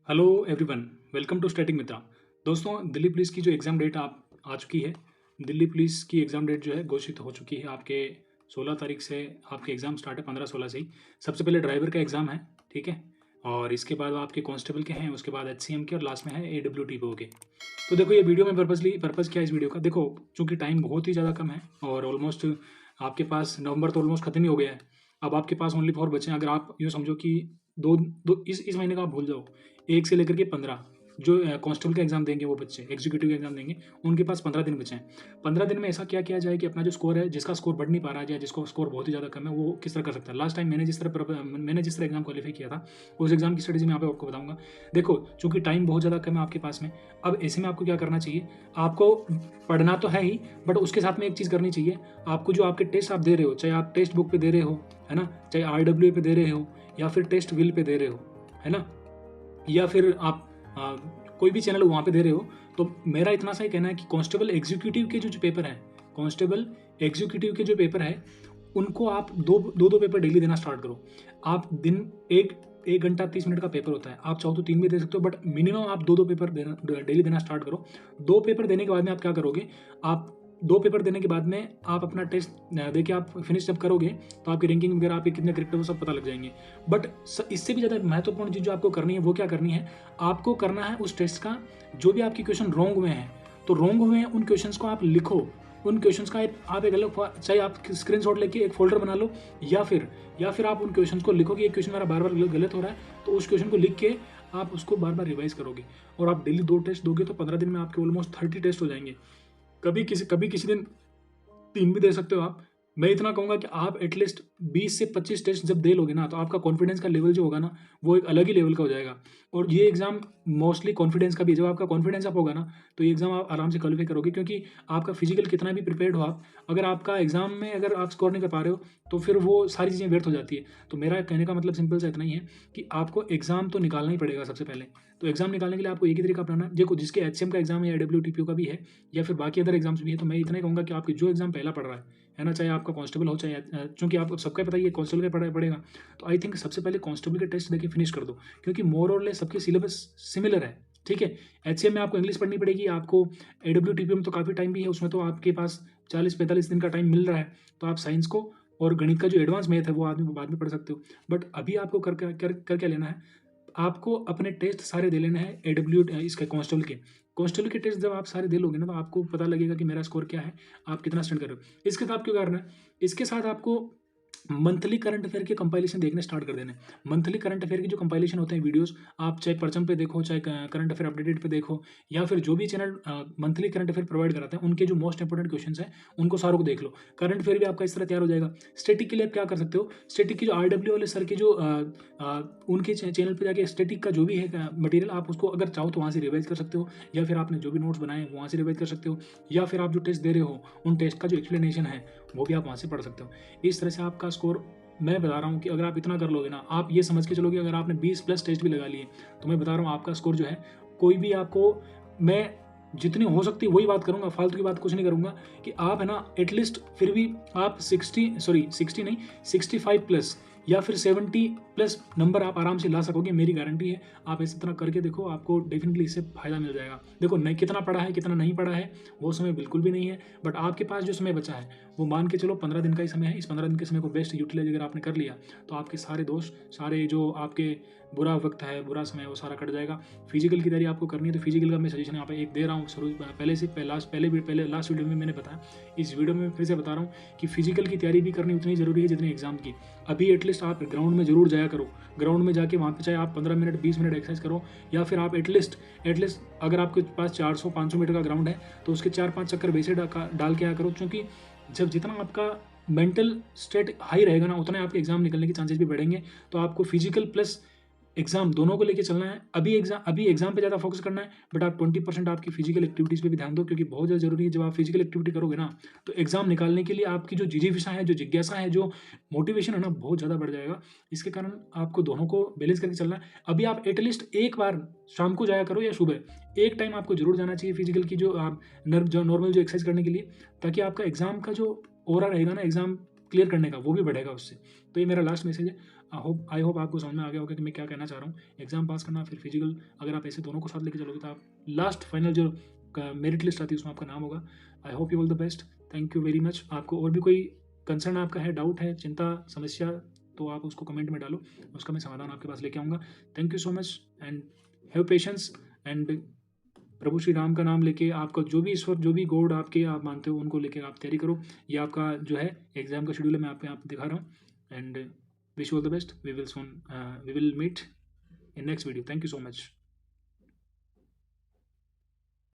Hello everyone, welcome to static Mitra. दोस्तों, Delhi police की जो एग्ज़ाम डेट आप आ चुकी है। दिल्ली पुलिस की एग्ज़ाम डेट जो है घोषित हो चुकी है। आपके 16 तारीख से आपके एग्ज़ाम स्टार्ट है, 15-16 से ही। सबसे पहले ड्राइवर का एग्ज़ाम है, ठीक है? और इसके बाद आपके कांस्टेबल के हैं, उसके बाद एचसीएम के और लास्ट में है एडब्ल्यूटीओ के। तो देखो, ये वीडियो में पर्पज़ क्या है इस वीडियो का? देखो, चूँकि टाइम बहुत ही ज़्यादा कम है और ऑलमोस्ट आपके पास नवंबर तो ऑलमोस्ट खत्म ही हो गया है। अब आपके पास ओनली 4 बचे हैं। अगर आप यूँ समझो कि 2 2 इस महीने का आप भूल जाओ। 1 से लेकर के 15 जो कांस्टेबल का एग्ज़ाम देंगे वो बच्चे, एग्जीक्यूटिव का एग्ज़ाम देंगे, उनके पास 15 दिन बचे हैं। 15 दिन में ऐसा क्या किया जाए कि अपना जो स्कोर है, जिसका स्कोर बढ़ नहीं पा रहा है या जिसको स्कोर बहुत ही ज़्यादा कम है, वो किस तरह कर सकता है। लास्ट टाइम मैंने जिस तरह एग्ज़ाम क्वालीफाई किया था, उस एग्ज़ाम की स्ट्रेटेजी मैं यहाँ पे आपको बताऊँगा। देखो, चूँकि टाइम बहुत ज़्यादा कम है आपके पास में, अब ऐसे में आपको क्या करना चाहिए, आपको पढ़ना तो है ही, बट उसके साथ में एक चीज़ करनी चाहिए। आपको जो आपके टेस्ट आप दे रहे हो, चाहे आप टेक्स्ट बुक पे दे रहे हो, है ना? चाहे आरडब्ल्यूए पे दे रहे हो या फिर टेस्ट विल पे दे रहे हो, है ना? या फिर आप कोई भी चैनल वहाँ पे दे रहे हो, तो मेरा इतना सा ही कहना है कि कांस्टेबल एग्जीक्यूटिव के जो पेपर हैं, कांस्टेबल एग्जीक्यूटिव के जो पेपर है, उनको आप दो पेपर डेली देना स्टार्ट करो। आप दिन एक 1 घंटा 30 मिनट का पेपर होता है, आप चाहो तो 3 भी दे सकते हो, बट मिनिमम आप 2-2 पेपर देना डेली देना स्टार्ट करो। 2 पेपर देने के बाद में आप क्या करोगे, आप 2 पेपर देने के बाद में आप अपना टेस्ट देके आप फिनिश जब करोगे, तो आपकी रैंकिंग वगैरह आपके कितने करेक्ट है वो सब पता लग जाएँगे। बट इससे भी ज़्यादा महत्वपूर्ण चीज़ जो आपको करनी है, वो क्या करनी है, आपको करना है उस टेस्ट का जो भी आपके क्वेश्चन रॉन्ग हुए हैं, तो रॉन्ग हुए हैं उन क्वेश्चंस को आप लिखो। उन क्वेश्चंस का आप एक अलग चाहे आप स्क्रीनशॉट लेके एक फ़ोल्डर बना लो, या फिर आप उन क्वेश्चंस को लिखो कि ये क्वेश्चन मेरा बार-बार गलत हो रहा है, तो उस क्वेश्चन को लिख के आप उसको बार-बार रिवाइज़ करोगे और आप डेली 2 टेस्ट दोगे तो 15 दिन में आपके ऑलमोस्ट 30 टेस्ट हो जाएँगे। कभी किसी दिन 3 भी दे सकते हो आप। मैं इतना कहूँगा कि आप एटलीस्ट 20 से 25 टेस्ट जब दे लोगे ना, तो आपका कॉन्फिडेंस का लेवल जो होगा ना, वो एक अलग ही लेवल का हो जाएगा। और ये एग्ज़ाम मोस्टली कॉन्फिडेंस का भी है। जब आपका कॉन्फिडेंस अप होगा ना, तो ये एग्ज़ाम आप आराम से क्वालीफाई करोगे, क्योंकि आपका फिज़िकल कितना भी प्रिपेयर्ड हो आप, अगर आपका एग्ज़ाम में अगर आप स्कोर नहीं कर पा रहे हो, तो फिर वो सारी चीज़ें व्यर्थ हो जाती है। तो मेरा कहने का मतलब सिंपल सा इतना ही है कि आपको एग्ज़ाम तो निकालना ही पड़ेगा सबसे पहले। तो एग्ज़ाम निकालने के लिए आपको एक ही तरीका अपनाना है। देखो, जिसके एचसीएम का एग्ज़ाम है या डब्ल्यूटीपीओ का भी है या फिर बाकी अदर एग्ज़ाम्स भी है, तो मैं इतना ही कहूँगा कि आपके जो एग्ज़ाम पहला पड़ रहा है ना? चाहे आपका कांस्टेबल हो, चाहे चूँकि आपको सबका पता ही है कांस्टेबल का पड़ेगा, तो आई थिंक सबसे पहले कांस्टेबल के टेस्ट देके फिनिश कर दो, क्योंकि मोर और लेस सबके सिलेबस सिमिलर है, ठीक है? एचसीएम में आपको इंग्लिश पढ़नी पड़ेगी, आपको एडब्ल्यूटीपी में तो काफ़ी टाइम भी है, उसमें तो आपके पास 40-45 दिन का टाइम मिल रहा है, तो आप साइंस को और गणित का जो एडवांस मैथ है, वो आदमी बाद में पढ़ सकते हो। बट अभी आपको कर क्या लेना है, आपको अपने टेस्ट सारे दे लेने हैं इसके कांस्टेबल के। कांस्टेबल के टेस्ट जब आप सारे दे लोगे ना, तो आपको पता लगेगा कि मेरा स्कोर क्या है, आप कितना स्टैंड कर रहे हो। इसके साथ क्यों करना है? इसके साथ आपको मंथली करंट अफेयर के कंपाइलेशन देखने स्टार्ट कर देने हैं। मंथली करंट अफेयर के जो कंपाइलेशन होते हैं वीडियोज़, आप चाहे परचम पे देखो, चाहे करंट अफेयर अपडेटेड पे देखो, या फिर जो भी channel monthly current affair provide कराते हैं, उनके जो मोस्ट इंपोर्टेंट क्वेश्चंस हैं, उनको सारों को देख लो। करंट अफेयर भी आपका इस तरह तैयार हो जाएगा। स्टैटिक के लिए आप क्या कर सकते हो, स्टैटिक की जो आरडब्ल्यू वाले सर के जो उनके चैनल पे जाके स्टैटिक का जो भी है मटेरियल, आप उसको अगर चाहो तो वहाँ से रिवाइज़ कर सकते हो, या फिर आपने जो भी नोट्स बनाए हैं, वहाँ से रिवाइज़ कर सकते हो, या फिर आप जो टेस्ट दे रहे हो, उन टेस्ट का जो एक्सप्लेनेशन है, वो भी आप वहाँ से पढ़ सकते हो। इस तरह से आपका स्कोर, मैं बता रहा हूँ कि अगर आप इतना कर लोगे ना, आप ये समझ के चलोगे अगर आपने 20 प्लस टेस्ट भी लगा लिए, तो मैं बता रहा हूँ आपका स्कोर जो है, कोई भी आपको, मैं जितनी हो सकती है वही बात करूँगा, फालतू की बात कुछ नहीं करूँगा, कि आप है ना एटलीस्ट फिर भी आप 60 नहीं, 65 प्लस या फिर 70 प्लस नंबर आप आराम से ला सकोगे, मेरी गारंटी है। आप इस तरह करके देखो, आपको डेफिनेटली इससे फ़ायदा मिल जाएगा। देखो, नहीं कितना पढ़ा है, कितना नहीं पढ़ा है, वो समय बिल्कुल भी नहीं है, बट आपके पास जो समय बचा है, वो मान के चलो 15 दिन का ही समय है। इस 15 दिन के समय को बेस्ट यूटिलाइज अगर आपने कर लिया, तो आपके सारे दोस्त, सारे जो आपके बुरा वक्त है, बुरा समय है, वो सारा कट जाएगा। फिजिकल की तैयारी आपको करनी है, तो फिजिकल का मैं सजेशन यहाँ पे एक दे रहा हूँ शुरू पहले लास्ट वीडियो में मैंने बताया, इस वीडियो में फिर से बता रहा हूँ कि फिजिकल की तैयारी भी करनी उतनी ज़रूरी है जितनी एग्जाम की। अभी एटलीस्ट आप ग्राउंड में ज़रूर जाया करो। ग्राउंड में जाके वहाँ पे चाहे आप 15 मिनट 20 मिनट एक्सरसाइज करो, या फिर आप एटलीस्ट अगर आपके पास 400-500 मीटर का ग्राउंड है, तो उसके 4-5 चक्कर वैसे डाल के आया करो, क्योंकि जब जितना आपका मेंटल स्टेट हाई रहेगा ना, उतने आपके एग्जाम निकलने के चांसेस भी बढ़ेंगे। तो आपको फिजिकल प्लस एग्जाम दोनों को लेके चलना है। अभी एग्जाम पे ज़्यादा फोकस करना है, बट आप 20% आपकी फिजिकल एक्टिविटीज़ पे भी ध्यान दो, क्योंकि बहुत ज़्यादा जरूरी है। जब आप फिजिकल एक्टिविटी करोगे ना, तो एग्जाम निकालने के लिए आपकी जो जिजीविषा है, जो जिज्ञासा है, जो मोटिवेशन है ना, बहुत ज़्यादा बढ़ जाएगा। इसके कारण आपको दोनों को बैलेंस करके चलना है। अभी आप एटलीस्ट एक बार शाम को जाया करो या सुबह, एक टाइम आपको जरूर जाना चाहिए फिजिकल की जो नॉर्मल जो एक्सरसाइज करने के लिए, ताकि आपका एग्जाम का जो ओरा रहेगा ना, एग्जाम क्लियर करने का वो भी बढ़ेगा उससे। तो ये मेरा लास्ट मैसेज है। आई होप आपको समझ में आ गया होगा कि मैं क्या कहना चाह रहा हूँ। एग्जाम पास करना फिर फिजिकल, अगर आप ऐसे दोनों को साथ लेके चलोगे तो आप लास्ट फाइनल जो मेरिट लिस्ट आती है उसमें आपका नाम होगा। I hope you all the best. Thank you very much. आपको और भी कोई कंसर्न आपका है, डाउट है, चिंता, समस्या, तो आप उसको कमेंट में डालो, उसका मैं समाधान आपके पास लेके आऊँगा। Thank you so much and have patience. And Prabhu Shri Ram का नाम लेके, आपका जो भी ईश्वर, जो भी गॉड आपके आप मानते हो, उनको लेके आप तैयारी करो। ये आपका जो है एग्जाम का शेड्यूल है, मैं आपको यहाँ पे दिखा रहा हूँ। And wish you all the best. We will meet in next video. Thank you so much.